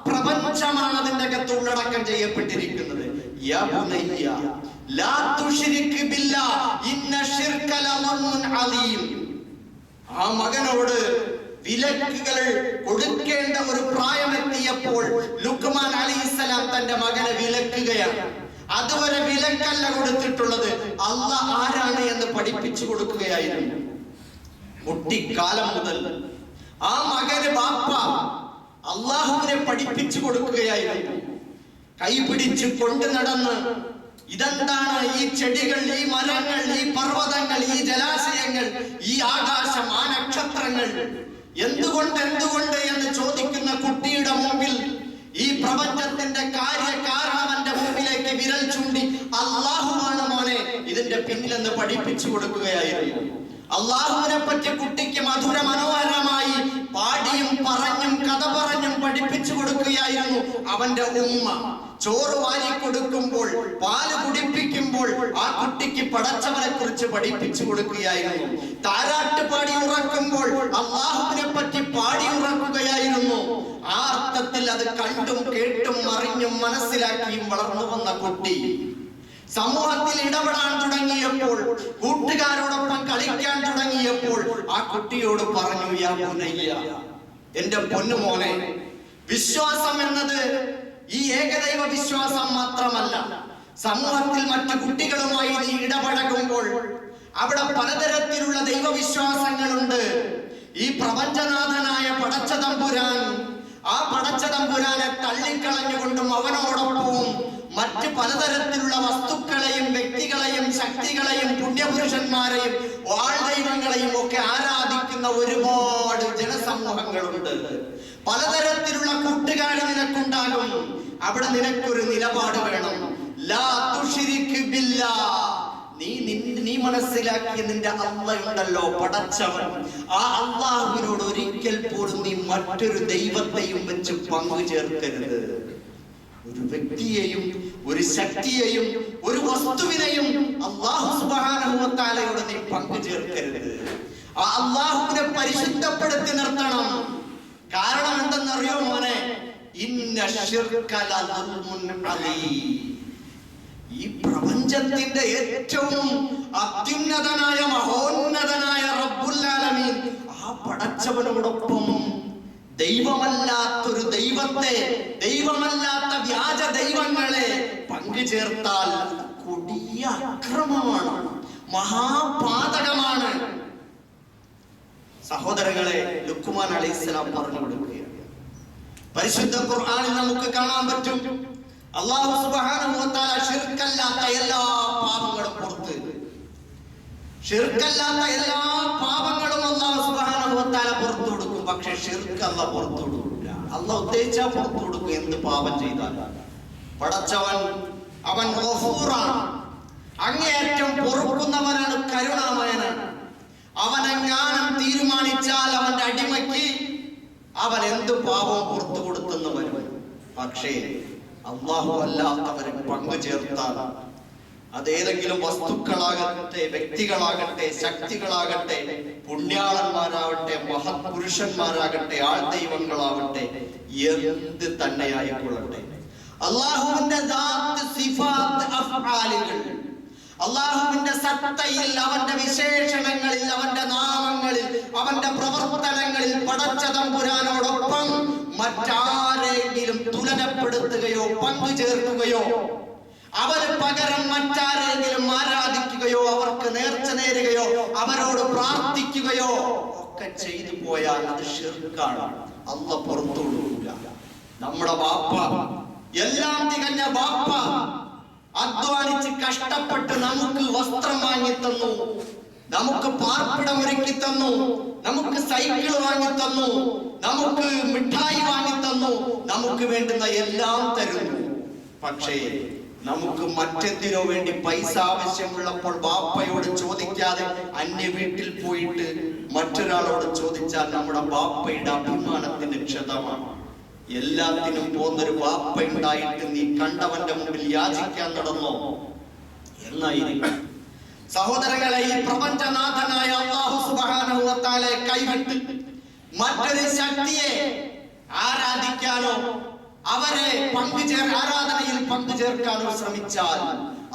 പ്രപഞ്ചമാണ് അതിന്റെ അകത്ത് ഉള്ളടക്കം ചെയ്യപ്പെട്ടിരിക്കുന്നത്. യാ ബുനയ്യ ലാ തുശ്രിക് ബില്ലാഹ് ഇന്ന ശിർക ലദുൽമുൻ അലീം. ആ മകനോട് വിലക്കുകൾ കൊടുക്കേണ്ട ഒരു പ്രായമെത്തിയപ്പോൾ ലുഖ്മാൻ അലൈഹിസ്സലാം തന്റെ മകനെ വിലക്കുകയാണ്. അതുവരെ വിലക്കല്ല കൊടുത്തിട്ടുള്ളത്, അല്ലാഹ് ആരാണ് എന്ന് പഠിപ്പിച്ചു കൊടുക്കുകയായിരുന്നു. കുട്ടിക്കാലം മുതൽ ആ മകന് ബാപ്പ അല്ലാഹുവിനെ പഠിപ്പിച്ചു കൊടുക്കുകയായിരുന്നു. കൈപിടിച്ച് കൊണ്ടു നടന്ന്, ഇതെന്താണ് ഈ ചെടികൾ, ഈ മരങ്ങൾ, ഈ പർവ്വതങ്ങൾ, ഈ ജലാശയങ്ങൾ, ഈ ആകാശം, ആ നക്ഷത്രങ്ങൾ, എന്തുകൊണ്ട് എന്ന് ചോദിക്കുന്ന കുട്ടിയുടെ മുമ്പിൽ ഈ പ്രപഞ്ചത്തിന്റെ കാര്യകാരണവന്റെ മുമ്പിലേക്ക് വിരൽ ചൂണ്ടി, അല്ലാഹുവാണ് മോനെ ഇതിന്റെ ഇതിന്റെ പിന്നിലെന്ന് പഠിപ്പിച്ചു കൊടുക്കുകയായിരുന്നു. അള്ളാഹുവിനെ പറ്റി കുട്ടിക്ക് മധുര മനോഹരമായി പാടിയും പറഞ്ഞും കഥ പറഞ്ഞും പഠിപ്പിച്ചു കൊടുക്കുകയായിരുന്നു അവന്റെ ഉമ്മ. ചോറ് വാരി കൊടുക്കുമ്പോൾ, പാല് കുടിപ്പിക്കുമ്പോൾ ആ കുട്ടിക്ക് പടച്ചവനെ കുറിച്ച് പഠിപ്പിച്ചു കൊടുക്കുകയായിരുന്നു. താരാട്ട് പാടി ഉറക്കുമ്പോൾ അള്ളാഹുവിനെ പറ്റി പാടി ഉറക്കുകയായിരുന്നു. ആ അർത്ഥത്തിൽ അത് കണ്ടും കേട്ടും അറിഞ്ഞും മനസ്സിലാക്കിയും വളർന്നു വന്ന കുട്ടി സമൂഹത്തിൽ ഇടപെടാൻ തുടങ്ങിയപ്പോൾ, കൂട്ടുകാരോടൊപ്പം കളിക്കാൻ തുടങ്ങിയപ്പോൾ ആ കുട്ടിയോട് പറഞ്ഞു, യാ ബുനയ്യ, എന്റെ പൊന്നുമോനെ, വിശ്വാസം എന്നത് ഈ ഏകദൈവ വിശ്വാസം മാത്രമല്ല. സമൂഹത്തിൽ മറ്റു കുട്ടികളുമായി നീ ഇടപഴകുമ്പോൾ അവിടെ പലതരത്തിലുള്ള ദൈവവിശ്വാസങ്ങളുണ്ട്. ഈ പ്രപഞ്ചനാഥനായ പടച്ചതമ്പുരാൻ, ആ പടച്ചതമ്പുരാനെ തള്ളിക്കളഞ്ഞുകൊണ്ടും അവനോടൊപ്പവും മറ്റ് പലതരത്തിലുള്ള വസ്തുക്കളെയും വ്യക്തികളെയും ശക്തികളെയും പുണ്യപുരുഷന്മാരെയും വാൾദൈവങ്ങളെയും ഒക്കെ ആരാധിക്കുന്ന ഒരുപാട് ജനസമൂഹങ്ങളുണ്ട്. പലതരത്തിലുള്ള കൂട്ടുകാർ നിനക്കുണ്ടാകും. അവിടെ നിനക്കൊരു നിലപാട് വേണം. ലാ തുശ്രിക് ബില്ലാഹ്. നീ മനസ്സിലാക്കിയ നിന്റെ അള്ളയുണ്ടല്ലോ, പടച്ചവൻ, ആ അള്ളാഹുവിനോട് ഒരിക്കൽ പോലും നീ മറ്റൊരു ദൈവത്തെയും വെച്ച് പങ്കു ചേർക്കരുത്. ഒരു വ്യക്തിയെയും ഒരു ശക്തിയെയും ഒരു വസ്തുവിനെയും അല്ലാഹു സുബ്ഹാനഹു വ തആലയോട് നീ പങ്കു ചേർക്കരുത്. ആ അല്ലാഹുവിനെ പരിശുദ്ധപ്പെടുത്തി നിർത്തണം. കാരണം എന്തെന്നറിയോ മോനെ? ഇന്ന ശിർക ലദുൽമുൻ അലീം. ഈ പ്രപഞ്ചത്തിന്റെ ഏറ്റവും അത്യുന്നതനായ മഹോന്നതനായ റബ്ബുൽ ആലമീൻ, ആ പടച്ചവനോടൊപ്പം ദൈവമല്ലാത്തൊരു ദൈവത്തെ, ദൈവമല്ലാത്ത വ്യാജ ദൈവങ്ങളെ പങ്കു ചേർത്താൽ കൊടിയ അക്രമമാണ്, മഹാപാതകമാണ്. സഹോദരങ്ങളെ, ലുഖ്മാൻ അലൈഹിസ്സലാം പറഞ്ഞു കൊടുക്കുകയാണ്. പരിശുദ്ധ ഖുർആനിൽ നമുക്ക് കാണാൻ പറ്റും, അല്ലാഹു സുബ്ഹാനഹു വ തആല ശിർക്കല്ലാത്ത എല്ലാ പാപങ്ങളും പുറത്ത്, ശിർക്കല്ലാത്ത എല്ലാ പാപങ്ങളും അല്ലാഹു സുബ്ഹാനഹു വ തആല പുറത്തു കൊടുക്കും. പക്ഷെ ശിർക്ക് അല്ലാഹു പുറത്തു കൊടുക്കില്ല. അല്ലാഹു ഉദ്ദേശിച്ചാ പുറത്തു കൊടുക്കും, എന്ത് പാപം ചെയ്താലും. പടച്ചവൻ അവൻ ഗഫൂറാണ്, അങ്ങേയറ്റം പൊറുക്കുന്നവനാണ്, കരുണാമയനാണ്. അവനെങ്ങാനും തീരുമാനിച്ചാൽ അവന്റെ അടിമയ്ക്ക് അവൻ എന്ത് പാപവും പുറത്തു കൊടുത്തെന്ന് വരും. പക്ഷേ അല്ലാഹു അല്ലാത്തവരെ പങ്കു ചേർത്താൽ, അതേതെങ്കിലും വസ്തുക്കളാകട്ടെ, വ്യക്തികളാകട്ടെ, ശക്തികളാകട്ടെ, പുണ്യാളന്മാരാവട്ടെ, മഹത് പുരുഷന്മാരാകട്ടെ, ആൾ ദൈവങ്ങളാവട്ടെ, എന്ത് തന്നെ ആയിക്കൊള്ളട്ടെ, അല്ലാഹുവിന്റെ ദാത്ത്, സിഫാത്ത്, അഫ്ആലുകൾ, അല്ലാഹുവിന്റെ സത്തയിൽ, അവന്റെ വിശേഷണങ്ങളിൽ, അവന്റെ നാമങ്ങളിൽ, അവന്റെ പ്രവർത്തനങ്ങളിൽ പടച്ചതമ്പുരാനോടൊപ്പം മറ്റാരെങ്കിലും തുലനപ്പെടുത്തുകയോ പങ്കു ചേർക്കുകയോ അവന് പകരം മറ്റാരെങ്കിലും ആരാധിക്കുകയോ അവർക്ക് നേർച്ച നേരുകയോ അവരോട് പ്രാർത്ഥിക്കുകയോ ഒക്കെ ചെയ്തു പോയാൽ അത് ശിർക്കാണ്. അല്ലാഹു പുറത്തു കൊടുക്കില്ല. നമ്മുടെ ബാപ്പ, എല്ലാം തികഞ്ഞ ബാപ്പ, അധ്വാനിച്ച് കഷ്ടപ്പെട്ട് നമുക്ക് വസ്ത്രം വാങ്ങി തന്നു, നമുക്ക് പാർപ്പിടം ഒരുക്കി തന്നു, നമുക്ക് സൈക്കിൾ വാങ്ങി തന്നു, നമുക്ക് മിഠായി വാങ്ങി തന്നു, നമുക്ക് വേണ്ടുന്ന എല്ലാം തരുന്നു. പക്ഷേ നമുക്ക് മറ്റെന്തിനോ വേണ്ടി പൈസ ആവശ്യമുള്ളപ്പോൾ ബാപ്പയോട് ചോദിക്കാതെ അന്യ വീട്ടിൽ പോയിട്ട് മറ്റൊരാളോട് ചോദിച്ചാൽ നമ്മുടെ ബാപ്പയുടെ അഭിമാനത്തിന് ക്ഷതമാണ്. എല്ലാത്തിനും പോന്നൊരു ബാപ്പ ഉണ്ടായിട്ട് നീ കണ്ടവന്റെ മുമ്പിൽ യാചിക്കാൻ നടന്നോ എന്നായിരിക്കും. സഹോദരങ്ങളെ, ഈ പ്രപഞ്ചനാഥനായ അല്ലാഹു സുബ്ഹാനഹു വ തആലയെ കൈവിട്ട് മറ്റൊരു ശക്തിയെ ആരാധിക്കാനോ അവരെ ആരാധനയിൽ പങ്കു ചേർക്കാനോ ശ്രമിച്ചാൽ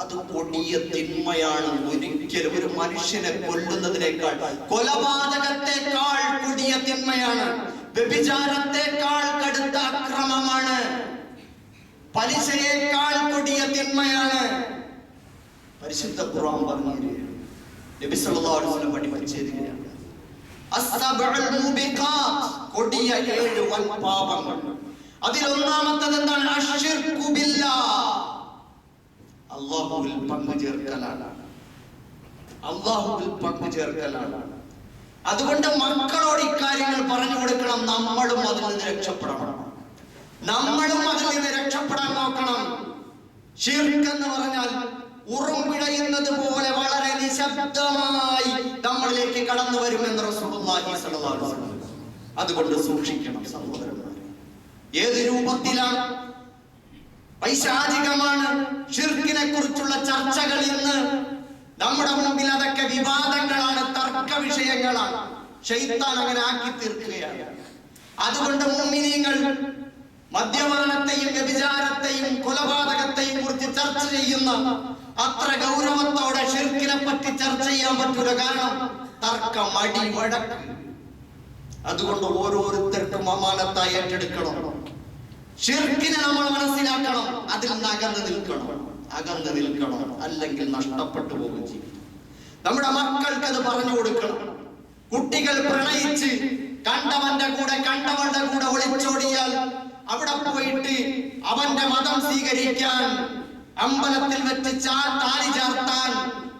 അത് കൊടിയ തിന്മയാണ്. ഒരിക്കലും ഒരു മനുഷ്യനെ കൊല്ലുന്നതിനേക്കാൾ, കൊലപാതകത്തെക്കാൾ കൊടിയ തിന്മയാണ്, വ്യഭിചാരത്തെക്കാൾ കടുത്ത അക്രമമാണ്, പലിശയേക്കാൾ കൊടിയ തിന്മയാണ്. പരിശുദ്ധ ഖുർആൻ പറഞ്ഞു, നബി സല്ലല്ലാഹു അലൈഹി വസല്ലം പഠിപ്പിച്ചിരിക്കുകയാണ്, അസ്സബഉൽ മുബിഖാത്ത്, കൊടിയ 7 വൻ പാപങ്ങൾ. അതിൽ ഒന്നാമത്തേത് എന്താണ്? അശ്ശിർകു ബില്ലാഹ്, അല്ലാഹുവിൽ പങ്കു ചേർക്കലാണ്. അല്ലാഹുവിൽ പങ്കു ചേർക്കലാണ്. അതുകൊണ്ട് മക്കളോട് ഇക്കാര്യങ്ങൾ പറഞ്ഞു കൊടുക്കണം. നമ്മളും അതിൽ നിന്ന് രക്ഷപ്പെടണം. നമ്മളും അതിൽ നിന്ന് രക്ഷപ്പെടാൻ നോക്കണം. ശിർക്ക് എന്ന് പറഞ്ഞാൽ ഉറുമ്പിഴയുന്നത് പോലെ വളരെ നിശബ്ദമായി നമ്മളിലേക്ക് കടന്നു വരുമെന്ന് റസൂലുള്ളാഹി സ്വല്ലല്ലാഹു അലൈഹി വസല്ലം. അതുകൊണ്ട് സൂക്ഷിക്കണം സഹോദരന്മാരെ. ഏത് രൂപത്തിലാണ് പൈശാചികമാണ് ഷിർക്കിനെ കുറിച്ചുള്ള ചർച്ചകൾ ഇന്ന് നമ്മുടെ മുമ്പിൽ. അതൊക്കെ വിവാദങ്ങളാണ്, തർക്ക വിഷയങ്ങളാണ്. ശൈത്താൻ അങ്ങനെ ആക്കി തീർക്കുകയാണ്. അതുകൊണ്ട് മുഅ്മിനീങ്ങൾ മദ്യപാനത്തെയും വ്യഭിചാരത്തെയും കൊലപാതകത്തെയും കുറിച്ച് ചർച്ച ചെയ്യുന്ന അത്ര ഗൗരവത്തോടെ ഷിർക്കിനെ പറ്റി ചർച്ച ചെയ്യാൻ പറ്റൂല. കാരണം തർക്കം, അടി, വഴക്ക്. അതുകൊണ്ട് ഓരോരുത്തർക്കും അമാനത്തായി ഏറ്റെടുക്കണം. ഷിർക്കിനെ നമ്മൾ മനസ്സിലാക്കണം, അതിൽ നിന്ന് അകന്നു നിൽക്കണം. അല്ലെങ്കിൽ നഷ്ടപ്പെട്ടു പോകും ജീവിതം. നമ്മുടെ മക്കൾക്ക് അത് പറഞ്ഞു കൊടുക്കണം. കുട്ടികൾ പ്രണയിച്ച് കണ്ടവന്റെ കൂടെ ഒളിച്ചോടിയാൽ അവിടെ പോയിട്ട് അവന്റെ മതം സ്വീകരിക്കാൻ, അമ്പലത്തിൽ വെച്ച് താലി ചാർത്താൻ,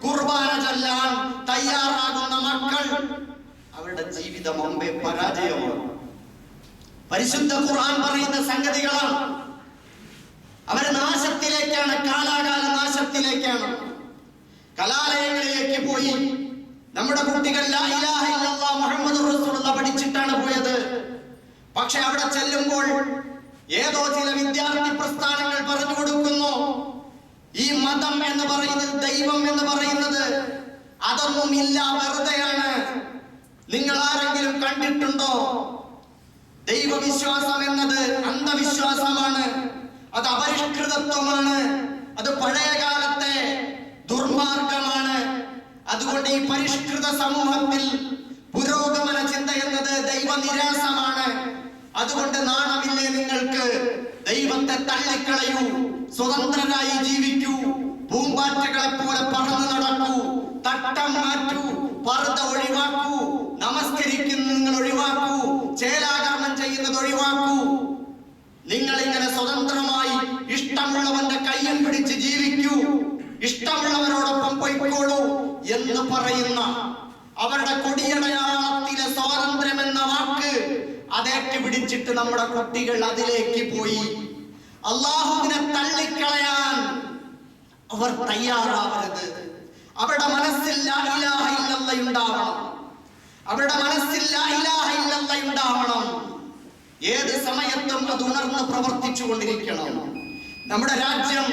കുർബാന ചൊല്ലാൻ തയ്യാറാകുന്ന മക്കൾ, അവരുടെ ജീവിതം അമ്പേ പരാജയമാണ്. പരിശുദ്ധ ഖുർആൻ പറയുന്ന സംഗതികളാണ്. അവർ നാശത്തിലേക്കാണ്, കാലാകാല നാശത്തിലേക്കാണ്. കലാലയങ്ങളിലേക്ക് പോയി നമ്മുടെ കുട്ടികൾ ലാ ഇലാഹ ഇല്ലല്ലാഹ് മുഹമ്മദുർ റസൂലുള്ളാഹ് പഠിച്ചിട്ടാണ് പോയത്. പക്ഷെ അവിടെ ചെല്ലുമ്പോൾ ഏതോ ചില വിദ്യാർത്ഥി പ്രസ്ഥാനങ്ങൾ പറഞ്ഞു കൊടുക്കുന്നു, ഈ മതം എന്ന് പറയുന്നത്, ദൈവം എന്ന് പറയുന്നത് അതൊന്നും ഇല്ല, വെറുതെയാണ്. നിങ്ങൾ ആരെങ്കിലും കണ്ടിട്ടുണ്ടോ? ദൈവവിശ്വാസം എന്നത് അന്ധവിശ്വാസമാണ്, അത് അപരിഷ്കൃതത്വമാണ്, അത് പഴയകാലത്തെ ദുർമാർഗമാണ്. അതുകൊണ്ട് ഈ പരിഷ്കൃത സമൂഹത്തിൽ പുരോഗമന ചിന്ത എന്നത് ദൈവനിരാസമാണ്. അതുകൊണ്ട് നാണമില്ലേ നിങ്ങൾക്ക്? ദൈവത്തെ തള്ളിക്കളയൂ, സ്വതന്ത്രരായി ജീവിക്കൂ, പൂമ്പാറ്റകളെ പോലെ പറന്നു നടക്കൂ, തട്ടം മാറ്റൂ, പർദ്ദ ഒഴിവാക്കൂ, നമസ്കരിക്കുന്നത് നിങ്ങൾ ഒഴിവാക്കൂ, ചേലാകർമ്മം ചെയ്യുന്നത് ഒഴിവാക്കൂ. നിങ്ങൾ ഇങ്ങനെ സ്വതന്ത്രമായി ഇഷ്ടമുള്ളവന്റെ കയ്യും പിടിച്ച് ജീവിക്കൂ, ഇഷ്ടമുള്ളവരോടൊപ്പം പോയിക്കോളൂ എന്ന് പറയുന്ന അവരുടെ കൊടിയടയാളത്തിലെ സ്വാതന്ത്ര്യം എന്ന വാക്ക് അതേറ്റ് പിടിച്ചിട്ട് നമ്മുടെ കുട്ടികൾ അതിലേക്ക് പോയി. അല്ലാഹുവിനെ തള്ളിക്കളയാൻ അവർ തയ്യാറാവരുത്. അവരുടെ മനസ്സിൽ ലാ ഇലാഹ ഇല്ലല്ലാഹ് ഉണ്ടാവണം. അവരുടെ മനസ്സിൽ ലാ ഇലാഹ ഇല്ലല്ലാഹ് ഉണ്ടാവണം. ഏത് സമയത്തും അത് ഉണർന്ന് പ്രവർത്തിച്ചു കൊണ്ടിരിക്കണം. നമ്മുടെ രാജ്യം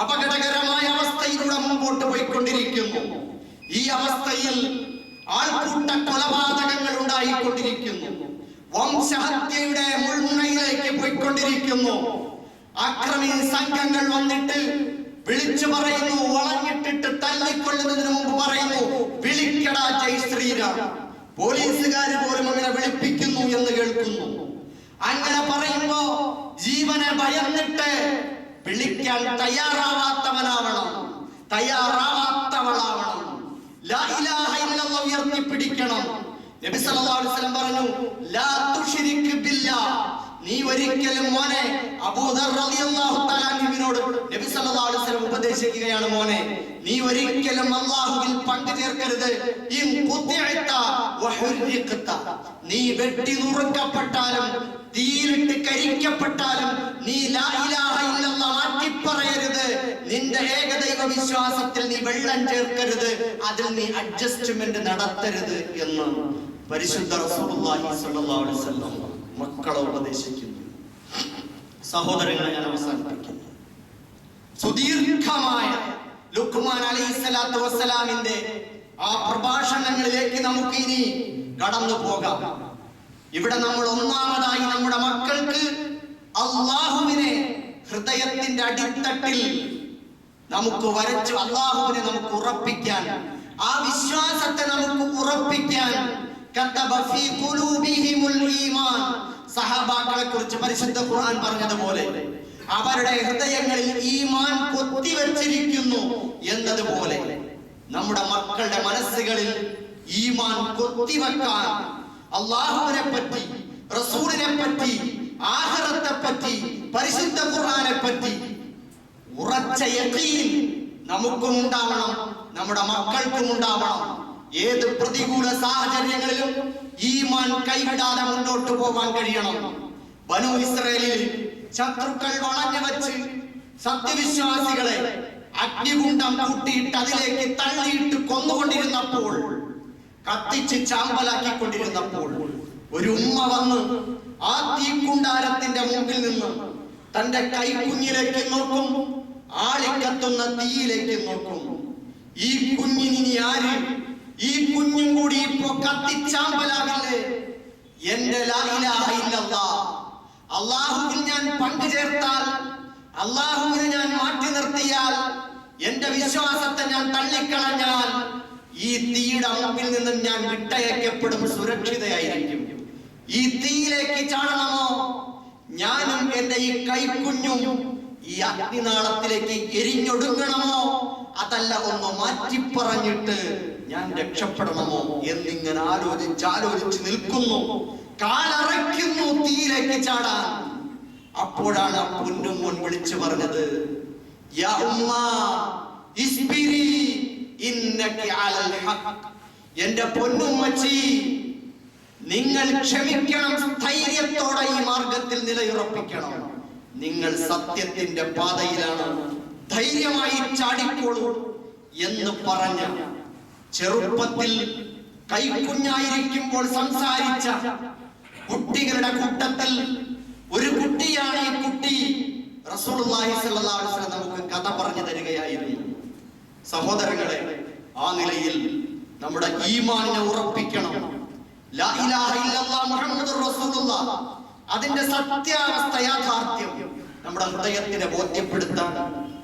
അപകടകരമായ അവസ്ഥയിലൂടെ മുമ്പോട്ട് പോയിക്കൊണ്ടിരിക്കുന്നു. ഈ അവസ്ഥയിൽ ആൾക്കൂട്ട കൊലപാതകങ്ങൾ ഉണ്ടായിക്കൊണ്ടിരിക്കുന്നു. വംശഹത്യയുടെ മുൾമുനയിലേക്ക് പോയിക്കൊണ്ടിരിക്കുന്നു. ആക്രമി സംഘങ്ങൾ വന്നിട്ട് വിളിച്ചു പറയുന്നു, വളഞ്ഞിട്ടിട്ട് തല്ലിക്കൊള്ളുന്നതിന് മുമ്പ് പറയുന്നു, വിളിക്കടാ ജയ് ശ്രീരാം. പോലീസുകാര് പോലും അങ്ങനെ വിളിപ്പിക്കുന്നു എന്ന് കേൾക്കുന്നു. അങ്ങനെ പറയുമ്പോ ജീവനെ ഭയന്നിട്ട് വിളിക്കാൻ തയ്യാറാവാത്തവനാവണം, തയ്യാറാവാത്തവളാവണം. ലാ ഇലാഹ ഇല്ലല്ലാഹ് ഉയർത്തിപ്പിടിക്കണം. നബി സല്ലല്ലാഹു അലൈഹി വസല്ലം പറഞ്ഞു, ലാ തുശ്രിക് ബില്ലാഹ്. നീ ഒരിക്കലും മോനെ, അബൂദർ റളിയല്ലാഹു തആല അൻഹുവിനോട് നബി സല്ലല്ലാഹു അലൈഹി വസല്ലം ഉപദേശിക്കുകയാണ്, മോനെ നീ ഒരിക്കലും അല്ലാഹുവിൽ പങ്കു ചേർക്കരുത്. ഇൻ ഖുതിഅത വഹുരിഖത. നീ വെട്ടി നുറുക്കപ്പെട്ടാലും തീയിലിട്ട് കരിക്കപ്പെട്ടാലും നീ ലാ ഇലാഹ ഇല്ലല്ലാഹ് മാറ്റിപ്പറയരുത്. നിന്റെ ഏകദൈവ വിശ്വാസത്തിൽ നീ വെള്ളം ചേർക്കരുത്, അതിൽ നീ അഡ്ജസ്റ്റ്മെന്റ് നടത്തരുത് എന്ന് പരിശുദ്ധ റസൂലുള്ളാഹി സ്വല്ലല്ലാഹു അലൈഹി വസല്ലം മക്കളെ ഉപദേശിക്കുന്നു. സഹോദരങ്ങളെ, ഞാൻ അവസാനിപ്പിക്കുന്നു. സുദീർഘമായ ലുഖ്മാൻ അലൈഹിസ്സലാത്തു വസ്സലാമിന്റെ ആ പ്രഭാഷണങ്ങളിലേക്ക് നമുക്ക് ഇനി കടന്നു പോകാം. ഇവിടെ നമ്മൾ ഒന്നാമതായി നമ്മുടെ മക്കൾക്ക് അല്ലാഹുവിനെ ഹൃദയത്തിന്റെ അടിത്തട്ടിൽ നമുക്ക് വരച്ചു, അല്ലാഹുവിനെ നമുക്ക് ഉറപ്പിക്കാൻ, ആ വിശ്വാസത്തെ നമുക്ക് ഉറപ്പിക്കാൻ സഹാബാക്കളെ കുറിച്ച് പരിശുദ്ധ ഖുർആൻ പറഞ്ഞതുപോലെ അവരുടെ ഹൃദയങ്ങളിൽ ഈമാൻ കൊത്തിവെച്ചിരിക്കുന്നു എന്നതുപോലെ നമ്മുടെ മക്കളുടെ മനസ്സുകളിൽ ഈമാൻ കൊത്തിവെക്കാൻ, അല്ലാഹുവിനെ പറ്റി, റസൂലിനെ പറ്റി, ആഖിറത്തെ പറ്റി, പരിശുദ്ധ ഖുർആനെ പറ്റി ഉറച്ച യഖീൻ നമുക്കും ഉണ്ടാവണം, നമ്മുടെ മക്കൾക്കും ഉണ്ടാവണം. ഏത് പ്രതികൂല സാഹചര്യങ്ങളിലും ഈമാൻ കൈവിടാതെ മുന്നോട്ട് പോകാൻ കഴിയണം. ബനൂ ഇസ്രായേലിൽ ശത്രുക്കൾ വളഞ്ഞു വെച്ച് സത്യവിശ്വാസികളെ അഗ്നികുണ്ഡം കൂട്ടിയിട്ട് അതിലേക്ക് തള്ളിയിട്ട് കൊന്നുകൊണ്ടിരുന്നപ്പോൾ, കത്തിച്ച് ചാമ്പലാക്കിക്കൊണ്ടിരുന്നപ്പോൾ ഒരു ഉമ്മ വന്ന് ആ തീക്കുണ്ടാരത്തിന്റെ മുമ്പിൽ നിന്ന് തന്റെ കൈക്കുഞ്ഞിലേക്ക് നോക്കും, ആളിക്കത്തുന്ന തീയിലേക്ക് നോക്കും. ഈ കുഞ്ഞിനി ആര്? ഈ കുഞ്ഞും കൂടി ഇപ്പോ കത്തിച്ചാമ്പലാകില്ലേ? എന്റെ ലാ ഇലാഹ ഇല്ലല്ലാഹ്, അല്ലാഹുവിൽ ഞാൻ പങ്കുചേർത്താൽ, അല്ലാഹുവിനെ ഞാൻ മാറ്റി നിർത്തിയാൽ, എന്റെ വിശ്വാസത്തെ ഞാൻ തള്ളിക്കളഞ്ഞാൽ ഈ തീയുടെ മുമ്പിൽ നിന്നും ഞാൻ വിട്ടയക്കപ്പെടും, സുരക്ഷിതയായിരിക്കും. ഈ തീയിലേക്ക് ചാടണമോ? ഞാനും എന്റെ ഈ കൈക്കുഞ്ഞും ഈ അഗ്നിനാളത്തിലേക്ക് എരിഞ്ഞൊടുങ്ങണമോ? അതല്ല ഒന്ന് മാറ്റി പറഞ്ഞിട്ട് ഞാൻ രക്ഷപ്പെടണമോ എന്നിങ്ങനെ ആലോചിച്ച് നിൽക്കുന്നു. കാലറയ്ക്കുന്നു തീയിലേക്ക് ചാടാൻ. അപ്പോഴാണ് ആ പൊന്നുമോൻ വിളിച്ചു പറഞ്ഞത്, യാ ഉമ്മാ ഇസ്ബിരി ഇന്നകി അലൽ ഹഖ്. എന്റെ പൊന്നുമ്മച്ചി, നിങ്ങൾ ക്ഷമിക്കണം, സ്ഥൈര്യത്തോടെ ഈ മാർഗത്തിൽ നിലയുറപ്പിക്കണം. നിങ്ങൾ സത്യത്തിന്റെ പാതയിലാണ്, ധൈര്യമായി ചാടിക്കോളൂ എന്ന് പറഞ്ഞ, ചെറുപ്പത്തിൽ കൈക്കുഞ്ഞായിരിക്കുമ്പോൾ സംസാരിച്ച കുട്ടികളുടെ കൂട്ടത്തിൽ ഒരു കുട്ടിയാണ് ഈ കുട്ടി. റസൂലുള്ളാഹി സ്വല്ലല്ലാഹു അലൈഹി വസല്ലം നമുക്ക് കഥ പറഞ്ഞു തരികയായിരുന്നു. സഹോദരങ്ങളെ, ആ നിലയിൽ നമ്മുടെ ഈമാനിനെ ഉറപ്പിക്കണം. ലാ ഇലാഹ ഇല്ലല്ലാഹ് മുഹമ്മദുർ റസൂലുള്ളാഹ്, അതിന്റെ സത്യാവസ്ഥ, യാഥാർത്ഥ്യം നമ്മുടെ ഹൃദയത്തിനെ ബോധ്യപ്പെടുത്താൻ,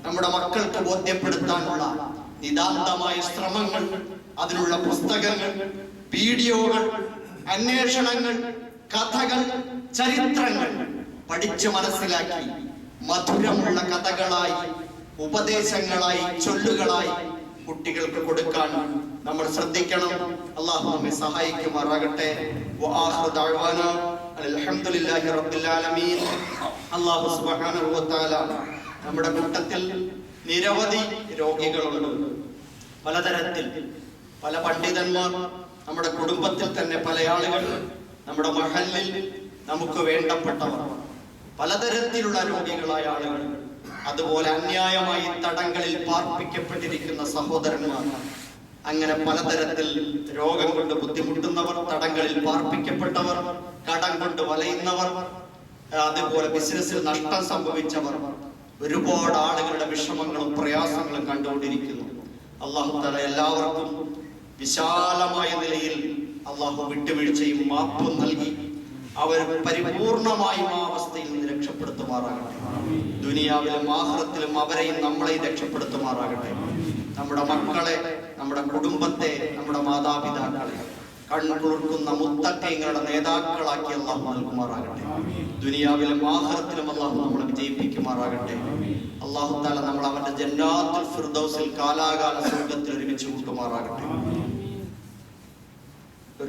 നമ്മുടെ മക്കൾക്ക് ബോധ്യപ്പെടുത്താനുള്ള നിതാന്തമായ ശ്രമങ്ങൾ, അതിനുള്ള പുസ്തകങ്ങൾ, വീഡിയോകൾ, അന്വേഷണങ്ങൾ, കഥകൾ, ചരിത്രങ്ങൾ പഠിച്ചു മനസ്സിലാക്കി മധുരമുള്ള കഥകളായി, ഉപദേശങ്ങളായി, ചൊല്ലുകളായി കുട്ടികൾക്ക് കൊടുക്കാൻ നമ്മൾ ശ്രദ്ധിക്കണം. അല്ലാഹു നമ്മെ സഹായിക്കുമാറാകട്ടെ. വആഖിറു ദഅവാനാ അൽഹംദുലില്ലാഹി റബ്ബിൽ ആലമീൻ. അല്ലാഹു സുബ്ഹാനഹു വ തആല നമ്മുടെ കൂട്ടത്തിൽ നിരവധി രോഗികളുണ്ട്. പലതരത്തിൽ പല പണ്ഡിതന്മാർ, നമ്മുടെ കുടുംബത്തിൽ തന്നെ പല ആളുകൾ, നമ്മുടെ മഹല്ലിൽ നമുക്ക് വേണ്ടപ്പെട്ടവർ, പലതരത്തിലുള്ള രോഗികളായ ആളുകൾ, അതുപോലെ അന്യായമായി തടങ്ങളിൽ പാർപ്പിക്കപ്പെട്ടിരിക്കുന്ന സഹോദരന്മാർ, അങ്ങനെ പലതരത്തിൽ രോഗം കൊണ്ട് ബുദ്ധിമുട്ടുന്നവർ, തടങ്ങളിൽ പാർപ്പിക്കപ്പെട്ടവർ, കടം കൊണ്ട് വലയുന്നവർ, അതുപോലെ ബിസിനസ്സിൽ നഷ്ടം സംഭവിച്ചവർ, ഒരുപാട് ആളുകളുടെ വിഷമങ്ങളും പ്രയാസങ്ങളും കണ്ടുകൊണ്ടിരിക്കുന്നു. അല്ലാഹു തആല എല്ലാവർക്കും വിശാലമായ നിലയിൽ അല്ലാഹു വിട്ടുവീഴ്ചയും മാപ്പും നൽകി അവർ പരിപൂർണമായും ആ അവസ്ഥയിൽ നിന്ന് രക്ഷപ്പെടുത്തുമാറാകട്ടെ. ദുനിയാവിലും ആഖിറത്തിലും അവരെയും നമ്മളെയും രക്ഷപ്പെടുത്തുമാറാകട്ടെ. നമ്മുടെ മക്കളെ, നമ്മുടെ കുടുംബത്തെ, നമ്മുടെ മാതാപിതാക്കളെ കൺകുളിർക്കുന്ന മുത്തഖീങ്ങളുടെ നേതാക്കളാക്കി അല്ലാഹു നൽകുമാറാകട്ടെ. ദുനിയാവിലും ആഖിറത്തിലും അല്ലാഹു നമ്മളെ വിജയിപ്പിക്കുമാറാകട്ടെ. അല്ലാഹു തആല നമ്മൾ അവന്റെ ജന്നാത്തുൽ ഫിർദൗസിൽ കാലാകാല സ്വർഗ്ഗത്തിൽ ഒരുമിച്ച് കൂട്ടുമാറാകട്ടെ.